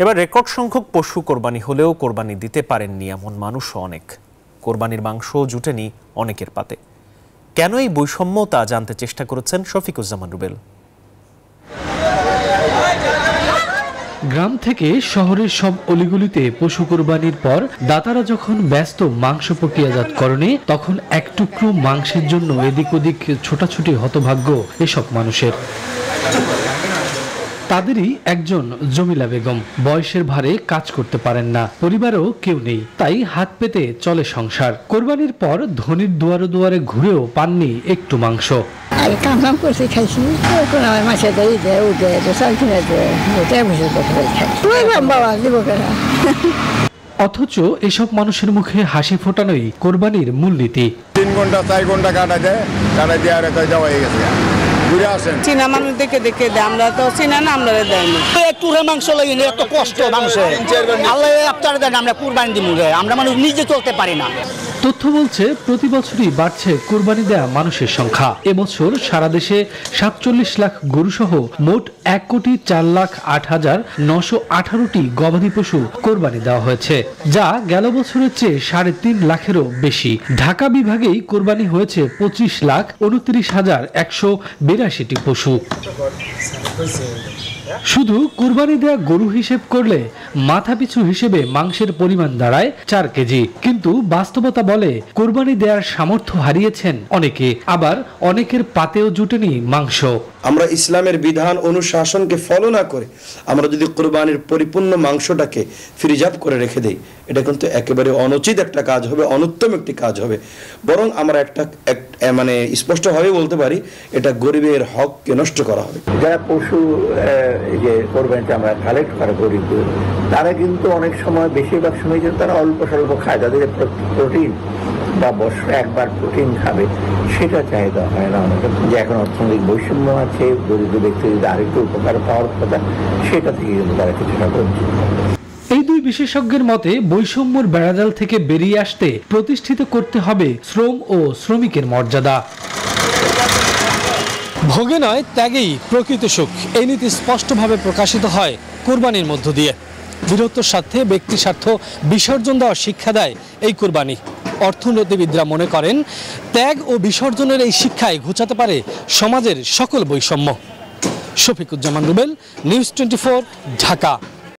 এবার রেকর্ড সংখ্যক পশু কোরবানি হলেও কোরবানি দিতে পারেননি এমন মানুষও অনেক। কোরবানির মাংস জুটেনি অনেকের পাতে। কেন এই বৈষম্য তা জানতে চেষ্টা করেছেন শফিকুজ্জামান রুবেল। গ্রাম থেকে শহরের সব অলিগলিতে পশু কোরবানির পর দাতারা যখন ব্যস্ত মাংস প্রক্রিয়াজাতকরণে, তখন এক টুকরো মাংসের জন্য এদিক ওদিক ছোটাছুটি হতভাগ্য এসব মানুষের। তাদেরই একজন জমিলা বেগম। বয়সের ভারে কাজ করতে পারেন না, পরিবারও কেউ নেই, তাই হাত পেতে চলে সংসার। কোরবানির পর ধনীর দুয়ারে দুয়ারে ঘুরেও পাননি একটু মাংস। অথচ এসব মানুষের মুখে হাসি ফোটানোই কোরবানির মূলনীতি। 3 ঘন্টা 4 ঘন্টা কাটা দেয় আর যাওয়া হয়ে গেছে। চীনা মানুষ দেখে দেয়, আমরা তো চীনা না, আমরা দেয়নি। একটু মাংস লাগে এত কষ্ট মানুষের, আল্লাহ আপনারা দেন, আমরা কুরবানি দিব, আমরা মানুষ নিজে চলতে পারি না। তথ্য বলছে প্রতি বছরই বাড়ছে কোরবানি দেয়া মানুষের সংখ্যা। এবছর সারা দেশে 47 লাখ গরুসহ মোট 1,04,08,918টি গবাদি পশু কোরবানি দেওয়া হয়েছে, যা গেল বছরের চেয়ে 3.5 লাখেরও বেশি। ঢাকা বিভাগেই কোরবানি হয়েছে 25,29,182টি পশু। শুধু কোরবানি দেয়া গরু হিসেব করলে মাথাপিছু হিসেবে মাংসের পরিমাণ দাঁড়ায় 4 কেজি। কিন্তু বাস্তবতা বলে কোরবানি দেওয়ার সামর্থ্য হারিয়েছেন অনেকে, আবার অনেকের পাতেও জুটেনি মাংস। আমরা ইসলামের বিধান অনুশাসনকে ফলো না করে আমরা যদি কোরবানির পরিপূর্ণ মাংসটাকে ফ্রিজার্ভ করে রেখে দেই, এটা কিন্তু একেবারে অনুচিত একটা কাজ হবে, অনুত্তম একটি কাজ হবে। বরং আমরা মানে স্পষ্টভাবে বলতে পারি, এটা গরিবের হককে নষ্ট করা হবে। যারা পশু যে কোরবানিটা আমরা কালেক্ট করা গরিব, তারা কিন্তু অনেক সময়, বেশিরভাগ সময় কিন্তু তারা অল্প স্বল্প খায়। তাদের প্রোটিন বা বছরে একবার প্রোটিন খাবে, সেটা চাহিদা হয় না অনেক। যে এখন অর্থনৈতিক বৈষম্য আছে, দরিদ্র ব্যক্তি যদি আরেকটু উপকার পাওয়ার কথা, সেটা থেকে কিন্তু তারা কিছুটা বঞ্চিত। এই দুই বিশেষজ্ঞের মতে বৈষম্যের বেড়াজাল থেকে বেরিয়ে আসতে প্রতিষ্ঠিত করতে হবে শ্রম ও শ্রমিকের মর্যাদা। ভোগে নয়, ত্যাগেই প্রকৃত সুখ, এই নীতি স্পষ্টভাবে প্রকাশিত হয় কোরবানির মধ্য দিয়ে। বীরত্বের সাথে ব্যক্তি স্বার্থ বিসর্জন দেওয়ার শিক্ষা দেয় এই কোরবানি। অর্থনীতিবিদরা মনে করেন, ত্যাগ ও বিসর্জনের এই শিক্ষায় ঘুচাতে পারে সমাজের সকল বৈষম্য। শফিকুজ্জামান রুবেল, নিউজ 24, ঢাকা।